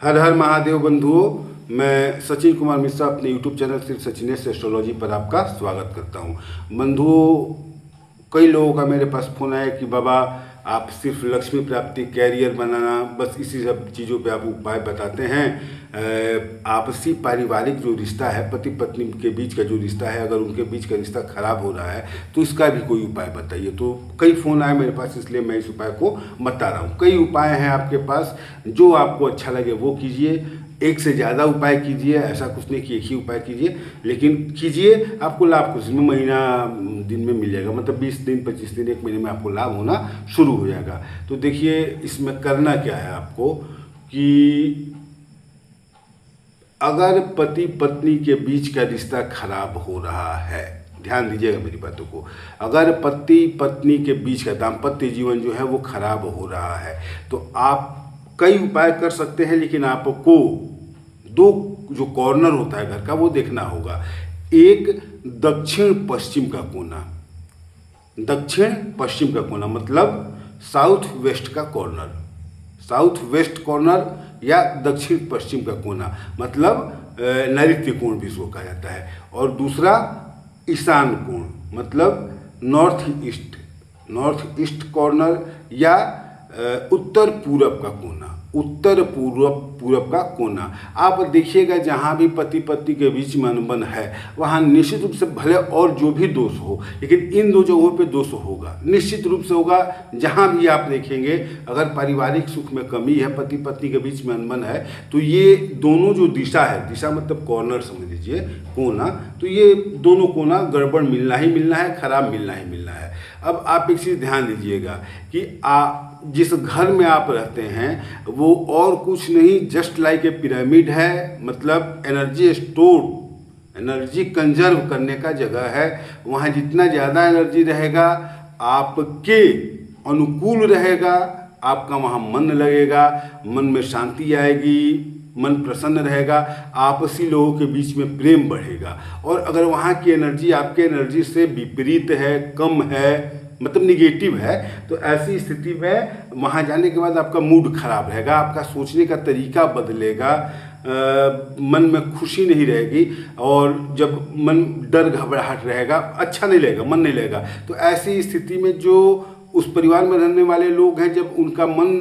हर हर महादेव बंधुओं, मैं सचिन कुमार मिश्रा अपने YouTube चैनल सिर्फ सचिनेश एस्ट्रोलॉजी पर आपका स्वागत करता हूं। बंधुओं, कई लोगों का मेरे पास फ़ोन आया कि बाबा आप सिर्फ लक्ष्मी प्राप्ति, कैरियर बनाना, बस इसी सब चीज़ों पे आप उपाय बताते हैं। आपसी पारिवारिक जो रिश्ता है, पति पत्नी के बीच का जो रिश्ता है, अगर उनके बीच का रिश्ता खराब हो रहा है तो इसका भी कोई उपाय बताइए। तो कई फ़ोन आए मेरे पास, इसलिए मैं इस उपाय को बता रहा हूँ। कई उपाय हैं आपके पास, जो आपको अच्छा लगे वो कीजिए। एक से ज़्यादा उपाय कीजिए, ऐसा कुछ नहीं कि एक ही उपाय कीजिए, लेकिन कीजिए, आपको लाभ कुछ में महीना दिन में मिल जाएगा। मतलब 20 दिन, 25 दिन, एक महीने में आपको लाभ होना शुरू हो जाएगा। तो देखिए, इसमें करना क्या है आपको कि अगर पति पत्नी के बीच का रिश्ता खराब हो रहा है, ध्यान दीजिएगा मेरी बातों को, अगर पति पत्नी के बीच का दाम्पत्य जीवन जो है वो खराब हो रहा है तो आप कई उपाय कर सकते हैं, लेकिन आपको दो जो कॉर्नर होता है घर का वो देखना होगा। एक दक्षिण पश्चिम का कोना, दक्षिण पश्चिम का कोना मतलब साउथ वेस्ट का कॉर्नर, साउथ वेस्ट कॉर्नर या दक्षिण पश्चिम का कोना मतलब नैऋत्य कोण भी इसको कहा जाता है। और दूसरा ईशान कोण मतलब नॉर्थ ईस्ट कॉर्नर या उत्तर पूरब का कोना, उत्तर पूरब का कोना। आप देखिएगा जहाँ भी पति पत्नी के बीच में अनबन है वहाँ निश्चित रूप से भले और जो भी दोष हो, लेकिन इन दो जगहों पे दोष होगा, निश्चित रूप से होगा। जहाँ भी आप देखेंगे अगर पारिवारिक सुख में कमी है, पति पत्नी के बीच में अनबन है, तो ये दोनों जो दिशा है, दिशा मतलब कॉर्नर समझ लीजिए, कोना, तो ये दोनों कोना गड़बड़ मिलना ही मिलना है, खराब मिलना ही मिलना है। अब आप एक चीज़ ध्यान दीजिएगा कि जिस घर में आप रहते हैं वो और कुछ नहीं, जस्ट लाइक ए पिरामिड है, मतलब एनर्जी स्टोर, एनर्जी कंजर्व करने का जगह है। वहाँ जितना ज़्यादा एनर्जी रहेगा आपके अनुकूल रहेगा, आपका वहाँ मन लगेगा, मन में शांति आएगी, मन प्रसन्न रहेगा, आपसी लोगों के बीच में प्रेम बढ़ेगा। और अगर वहाँ की एनर्जी आपके एनर्जी से विपरीत है, कम है, मतलब निगेटिव है, तो ऐसी स्थिति में वहाँ जाने के बाद आपका मूड खराब रहेगा, आपका सोचने का तरीका बदलेगा, मन में खुशी नहीं रहेगी, और जब मन डर घबराहट रहेगा, अच्छा नहीं लगेगा, मन नहीं लगेगा। तो ऐसी स्थिति में जो उस परिवार में रहने वाले लोग हैं, जब उनका मन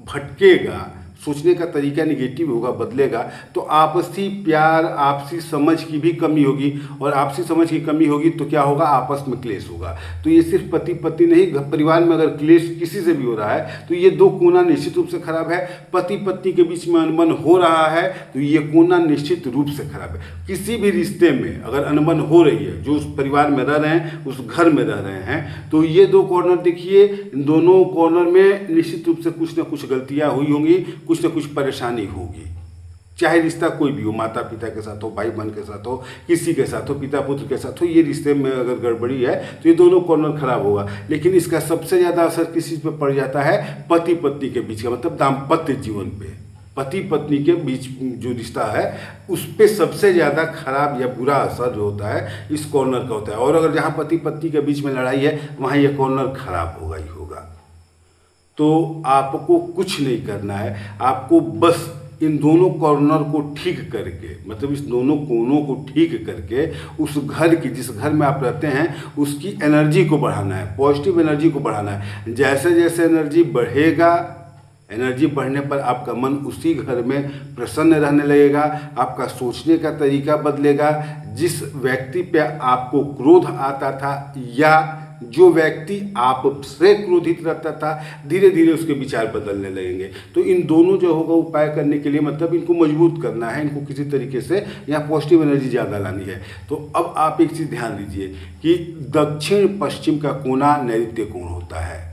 भटकेगा, सोचने का तरीका निगेटिव होगा, बदलेगा, तो आपसी प्यार, आपसी समझ की भी कमी होगी, और आपसी समझ की कमी होगी तो क्या होगा, आपस में क्लेश होगा। तो ये सिर्फ पति पत्नी नहीं, परिवार में अगर क्लेश किसी से भी हो रहा है तो ये दो कोना निश्चित रूप से खराब है। पति पत्नी के बीच में अनबन हो रहा है तो ये कोना निश्चित रूप से खराब है। किसी भी रिश्ते में अगर अनबन हो रही है, जो उस परिवार में रह रहे हैं, उस घर में रह रहे हैं, तो ये दो कॉर्नर देखिए, इन दोनों कॉर्नर में निश्चित रूप से कुछ ना कुछ गलतियाँ हुई होंगी, कुछ ना कुछ परेशानी होगी। चाहे रिश्ता कोई भी हो, माता पिता के साथ हो, भाई बहन के साथ हो, किसी के साथ हो, पिता पुत्र के साथ हो, ये रिश्ते में अगर गड़बड़ी है तो ये दोनों कॉर्नर खराब होगा। लेकिन इसका सबसे ज़्यादा असर किस चीज़ पे पड़ जाता है, पति पत्नी के बीच का, मतलब दाम्पत्य जीवन पे, पति पत्नी के बीच जो रिश्ता है उस पर सबसे ज़्यादा खराब या बुरा असर जो होता है इस कॉर्नर का होता है। और अगर जहाँ पति पत्नी के बीच में लड़ाई है वहाँ ये कॉर्नर खराब होगा ही होगा। तो आपको कुछ नहीं करना है, आपको बस इन दोनों कॉर्नर को ठीक करके, मतलब इस दोनों कोनों को ठीक करके उस घर की, जिस घर में आप रहते हैं उसकी एनर्जी को बढ़ाना है, पॉजिटिव एनर्जी को बढ़ाना है। जैसे जैसे एनर्जी बढ़ेगा, एनर्जी बढ़ने पर आपका मन उसी घर में प्रसन्न रहने लगेगा, आपका सोचने का तरीका बदलेगा। जिस व्यक्ति पे आपको क्रोध आता था या जो व्यक्ति आपसे क्रोधित रहता था, धीरे धीरे उसके विचार बदलने लगेंगे। तो इन दोनों जो होगा उपाय करने के लिए, मतलब इनको मजबूत करना है, इनको किसी तरीके से यहाँ पॉजिटिव एनर्जी ज़्यादा लानी है। तो अब आप एक चीज़ ध्यान दीजिए कि दक्षिण पश्चिम का कोना नैऋत्य कोण होता है।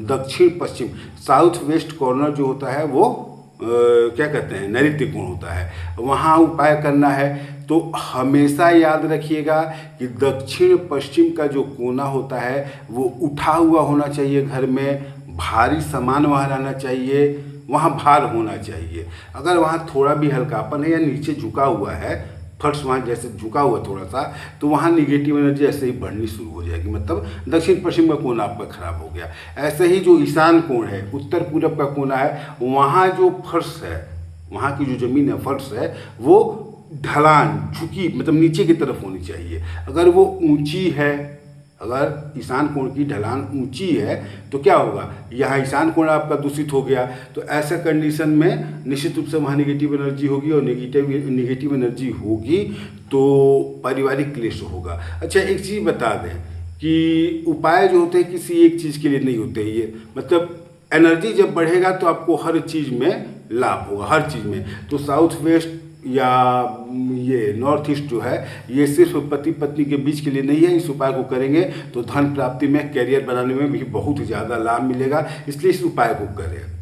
दक्षिण पश्चिम, साउथ वेस्ट कॉर्नर जो होता है वो क्या कहते हैं, नैऋत्य कोण होता है, वहाँ उपाय करना है। तो हमेशा याद रखिएगा कि दक्षिण पश्चिम का जो कोना होता है वो उठा हुआ होना चाहिए, घर में भारी सामान वहाँ रहना चाहिए, वहाँ भार होना चाहिए। अगर वहाँ थोड़ा भी हल्कापन है या नीचे झुका हुआ है, फर्श वहाँ जैसे झुका हुआ थोड़ा सा, तो वहाँ निगेटिव एनर्जी ऐसे ही बढ़नी शुरू हो जाएगी, मतलब दक्षिण पश्चिम का कोना आपका खराब हो गया। ऐसे ही जो ईशान कोण है, उत्तर पूरब का कोना है, वहाँ जो फर्श है वहाँ की जो ज़मीन है, फर्श है, वो ढलान झुकी मतलब नीचे की तरफ होनी चाहिए। अगर वो ऊंची है, अगर ईशान कोण की ढलान ऊंची है तो क्या होगा, यहाँ ईशान कोण आपका दूषित हो गया, तो ऐसा कंडीशन में निश्चित रूप से वहाँ निगेटिव एनर्जी होगी, और निगेटिव एनर्जी होगी तो पारिवारिक क्लेश होगा। अच्छा, एक चीज़ बता दें कि उपाय जो होते हैं किसी एक चीज़ के लिए नहीं होते, ये मतलब एनर्जी जब बढ़ेगा तो आपको हर चीज़ में लाभ होगा, हर चीज़ में। तो साउथ वेस्ट या ये नॉर्थ ईस्ट जो है, ये सिर्फ पति पत्नी के बीच के लिए नहीं है। इस उपाय को करेंगे तो धन प्राप्ति में, कैरियर बनाने में भी बहुत ज़्यादा लाभ मिलेगा, इसलिए इस उपाय को करें।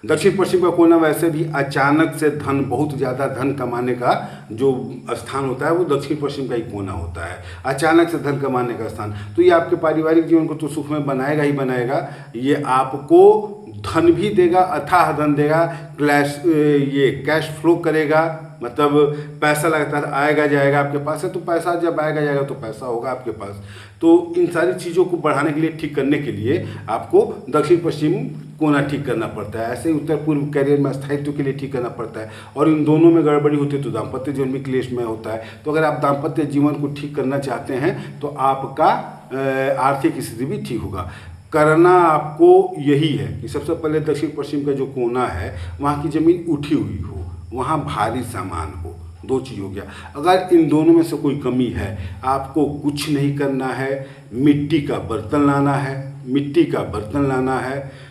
दक्षिण पश्चिम का कोना वैसे भी अचानक से धन, बहुत ज़्यादा धन कमाने का जो स्थान होता है वो दक्षिण पश्चिम का ही कोना होता है, अचानक से धन कमाने का स्थान। तो ये आपके पारिवारिक जीवन को तो सुख में बनाएगा ही बनाएगा, ये आपको धन भी देगा, अथाह धन देगा, ये कैश फ्लो करेगा, मतलब पैसा लगातार आएगा जाएगा आपके पास है, तो पैसा जब आएगा जाएगा तो पैसा होगा आपके पास। तो इन सारी चीज़ों को बढ़ाने के लिए, ठीक करने के लिए आपको दक्षिण पश्चिम कोना ठीक करना पड़ता है। ऐसे ही उत्तर पूर्व कैरियर में स्थायित्व के लिए ठीक करना पड़ता है, और इन दोनों में गड़बड़ी होती है तो दाम्पत्य जीवन भी क्लेश में होता है। तो अगर आप दाम्पत्य जीवन को ठीक करना चाहते हैं तो आपका आर्थिक स्थिति भी ठीक होगा। करना आपको यही है कि सबसे पहले दक्षिण पश्चिम का जो कोना है वहाँ की ज़मीन उठी हुई हो, वहाँ भारी सामान हो, दो चीज़ हो गया। अगर इन दोनों में से कोई कमी है, आपको कुछ नहीं करना है, मिट्टी का बर्तन लाना है, मिट्टी का बर्तन लाना है,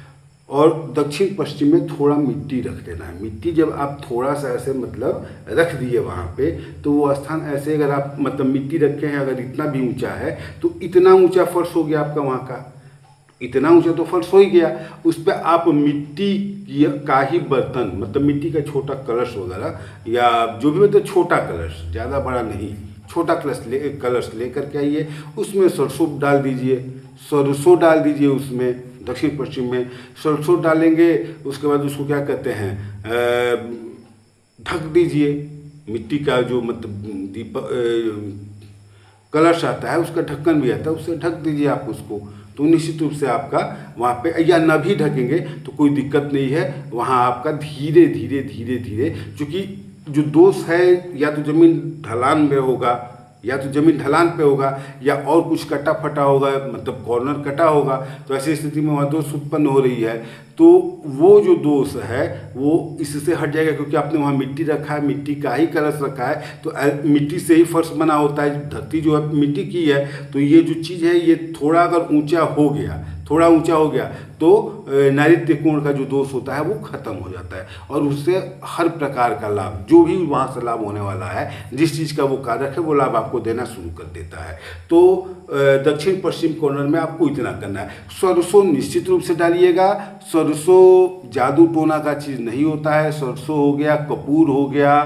और दक्षिण पश्चिम में थोड़ा मिट्टी रख देना है। मिट्टी जब आप थोड़ा सा ऐसे मतलब रख दिए वहाँ पे, तो वो स्थान ऐसे अगर आप मतलब मिट्टी रखे हैं, अगर इतना भी ऊंचा है तो इतना ऊंचा फर्श हो गया आपका वहाँ का, इतना ऊंचा तो फर्श हो ही गया, उस पर आप मिट्टी का ही बर्तन, मतलब मिट्टी का छोटा कलश वगैरह या जो भी, मतलब छोटा कलश, ज़्यादा बड़ा नहीं, छोटा कलश ले करके आइए, उसमें सरसों डाल दीजिए, सरसों डाल दीजिए उसमें, दक्षिण पश्चिम में सरसों डालेंगे, उसके बाद उसको क्या कहते हैं, ढक दीजिए। मिट्टी का जो मतलब कलश आता है उसका ढक्कन भी आता है, उससे ढक दीजिए आप उसको, तो निश्चित रूप से आपका वहाँ पे, या न भी ढकेंगे तो कोई दिक्कत नहीं है, वहाँ आपका धीरे धीरे धीरे धीरे, क्योंकि जो दोष है या तो ज़मीन ढलान में होगा, या तो ज़मीन ढलान पे होगा, या और कुछ कटा फटा होगा, मतलब कॉर्नर कटा होगा, तो ऐसी स्थिति में वहाँ दोष उत्पन्न हो रही है, तो वो जो दोष है वो इससे हट जाएगा, क्योंकि आपने वहाँ मिट्टी रखा है, मिट्टी का ही कलश रखा है, तो मिट्टी से ही फर्श बना होता है, धरती जो है मिट्टी की है, तो ये जो चीज़ है ये थोड़ा अगर ऊंचा हो गया, थोड़ा ऊंचा हो गया तो नैऋत्य कोण का जो दोष होता है वो खत्म हो जाता है, और उससे हर प्रकार का लाभ, जो भी वहाँ से लाभ होने वाला है, जिस चीज़ का वो कारक है, वो लाभ आपको देना शुरू कर देता है। तो दक्षिण पश्चिम कॉर्नर में आपको इतना करना है। सरसों निश्चित रूप से डालिएगा, सरसों जादू टोना का चीज़ नहीं होता है, सरसों हो गया, कपूर हो गया,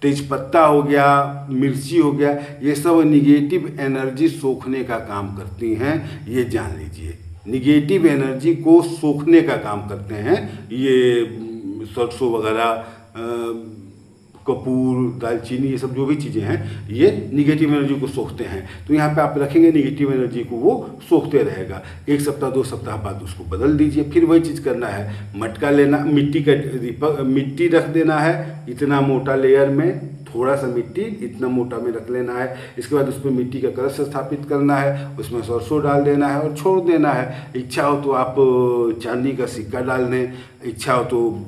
तेजपत्ता हो गया, मिर्ची हो गया, ये सब निगेटिव एनर्जी सोखने का काम करती हैं, ये जान लीजिए। निगेटिव एनर्जी को सोखने का काम करते हैं ये सरसों वगैरह, कपूर, दालचीनी, ये सब जो भी चीज़ें हैं ये निगेटिव एनर्जी को सोखते हैं। तो यहाँ पे आप रखेंगे निगेटिव एनर्जी को, वो सोखते रहेगा। 1 सप्ताह 2 सप्ताह बाद उसको बदल दीजिए। फिर वही चीज़ करना है, मटका लेना, मिट्टी रख देना है इतना मोटा लेयर में, थोड़ा सा मिट्टी इतना मोटा में रख लेना है। इसके बाद उसमें मिट्टी का कलश स्थापित करना है, उसमें सरसों डाल देना है और छोड़ देना है। इच्छा हो तो आप चांदी का सिक्का डाल दें, इच्छा हो तो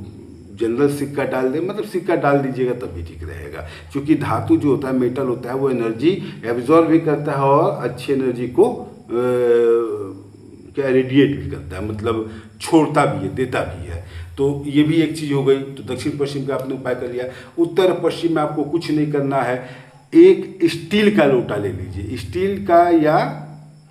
जनरल सिक्का डाल दें, मतलब सिक्का डाल दीजिएगा तब भी ठीक रहेगा, क्योंकि धातु जो होता है, मेटल होता है, वो एनर्जी एब्जॉर्ब भी करता है और अच्छी एनर्जी को क्या रेडिएट भी करता है, मतलब छोड़ता भी है, देता भी है। तो ये भी एक चीज़ हो गई। तो दक्षिण पश्चिम का आपने उपाय कर लिया। उत्तर पश्चिम में आपको कुछ नहीं करना है, एक स्टील का लोटा ले लीजिए, स्टील का या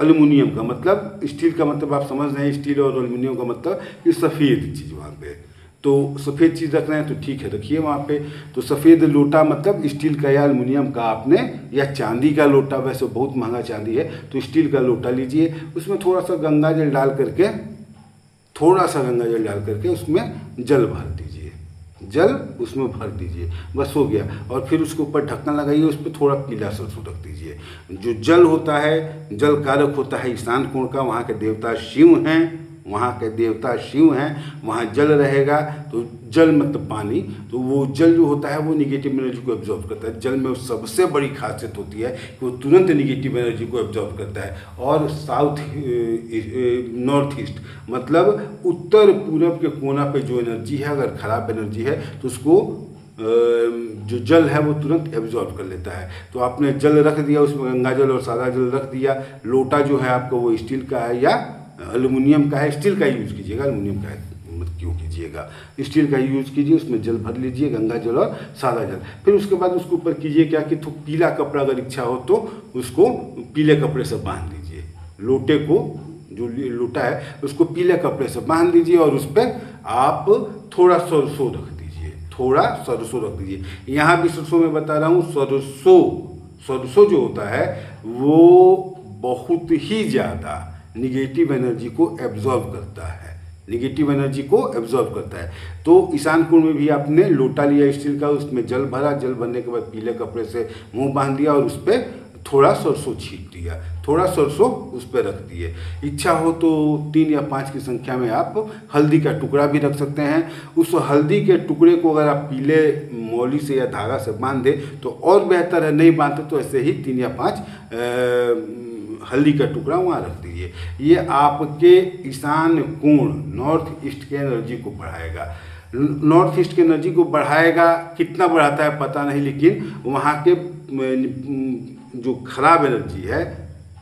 एल्युमिनियम का, मतलब स्टील का मतलब आप समझ रहे हैं, स्टील और एल्युमिनियम का मतलब ये सफ़ेद चीज़ वहाँ पे, तो सफ़ेद चीज़ रख रहे हैं तो ठीक है, रखिए वहाँ पे। तो सफ़ेद लोटा मतलब स्टील का या एल्युमिनियम का आपने, या चांदी का लोटा, वैसे बहुत महंगा चांदी है तो स्टील का लोटा लीजिए, उसमें थोड़ा सा गंगा जल डाल करके, उसमें जल भर दीजिए, जल उसमें भर दीजिए, बस हो गया। और फिर उसके ऊपर ढक्कन लगाइए, उस पर थोड़ा पीला सरसों रख दीजिए। जो जल होता है, जल कारक होता है ईशान कोण का, वहाँ के देवता शिव हैं, वहाँ के देवता शिव हैं, वहाँ जल रहेगा। तो जल मतलब पानी, तो वो जल जो होता है वो निगेटिव एनर्जी को एब्जॉर्ब करता है। जल में सबसे बड़ी खासियत होती है कि वो तुरंत निगेटिव एनर्जी को एब्जॉर्ब करता है। और साउथ नॉर्थ ईस्ट मतलब उत्तर पूरब के कोना पे जो एनर्जी है, अगर खराब एनर्जी है तो उसको जो जल है वो तुरंत एब्जॉर्ब कर लेता है। तो आपने जल रख दिया, उसमें गंगा जल और सादा जल रख दिया। लोटा जो है आपका वो स्टील का है या एल्युमिनियम का है, स्टील का यूज़ कीजिएगा, एल्युमिनियम का मत क्यों कीजिएगा, स्टील का यूज़ कीजिए। उसमें जल भर लीजिए, गंगा जल और सादा जल। फिर उसके बाद उसके ऊपर कीजिए क्या कि तो पीला कपड़ा अगर इच्छा हो तो उसको पीले कपड़े से बांध दीजिए। लोटे को, जो लोटा है उसको पीले कपड़े से बांध दीजिए और उस पर आप थोड़ा सरसों रख दीजिए, थोड़ा सरसों रख दीजिए। यहाँ भी सरसों में बता रहा हूँ, सरसों जो होता है वो बहुत ही ज़्यादा निगेटिव एनर्जी को एब्जॉर्ब करता है, निगेटिव एनर्जी को एब्जॉर्ब करता है। तो ईशान कोण में भी आपने लोटा लिया स्टील का, उसमें जल भरा, जल भरने के बाद पीले कपड़े से मुंह बांध दिया और उस पर थोड़ा सरसों छींट दिया, थोड़ा सरसों उस पर रख दिए। इच्छा हो तो 3 या 5 की संख्या में आप हल्दी का टुकड़ा भी रख सकते हैं। उस हल्दी के टुकड़े को अगर आप पीले मौली से या धागा से बांध दें तो और बेहतर है, नहीं बांधते तो ऐसे ही 3 या 5 हल्दी का टुकड़ा वहाँ रख दीजिए। ये आपके ईशान कोण नॉर्थ ईस्ट के एनर्जी को बढ़ाएगा। नॉर्थ ईस्ट की एनर्जी को बढ़ाएगा, कितना बढ़ाता है पता नहीं, लेकिन वहाँ के जो खराब एनर्जी है,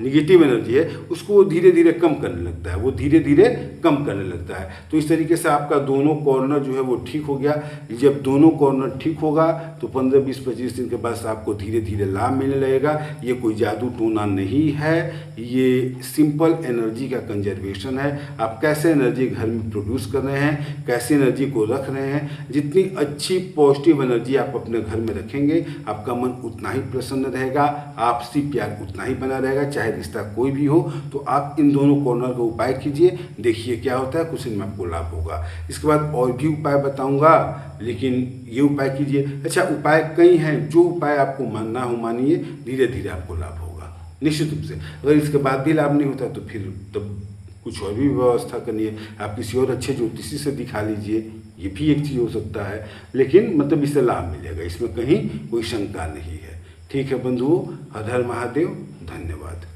निगेटिव एनर्जी है, उसको वो धीरे धीरे कम करने लगता है, वो धीरे धीरे कम करने लगता है। तो इस तरीके से आपका दोनों कॉर्नर जो है वो ठीक हो गया। जब दोनों कॉर्नर ठीक होगा तो 15, 20, 25 दिन के बाद आपको धीरे धीरे लाभ मिलने लगेगा। ये कोई जादू टोना नहीं है, ये सिंपल एनर्जी का कंजर्वेशन है। आप कैसे एनर्जी घर में प्रोड्यूस कर रहे हैं, कैसे एनर्जी को रख रहे हैं। जितनी अच्छी पॉजिटिव एनर्जी आप अपने घर में रखेंगे, आपका मन उतना ही प्रसन्न रहेगा, आपसी प्यार उतना ही बना रहेगा। चाहे रिश्ता कोई भी हो, तो आप इन दोनों कॉर्नर का उपाय कीजिए, देखिए क्या होता है, कुछ दिन में आपको लाभ होगा। इसके बाद और भी उपाय बताऊंगा, लेकिन ये उपाय कीजिए। अच्छा, उपाय कई हैं, जो उपाय आपको मानना हो मानिए, धीरे धीरे आपको लाभ होगा निश्चित रूप से। अगर इसके बाद भी लाभ नहीं होता तो फिर तब कुछ और भी व्यवस्था करनी है। आप किसी और अच्छे ज्योतिषी से दिखा लीजिए, ये भी एक चीज़ हो सकता है, लेकिन मतलब इससे लाभ मिलेगा, इसमें कहीं कोई शंका नहीं है। ठीक है बंधुओं, हर हर महादेव, धन्यवाद।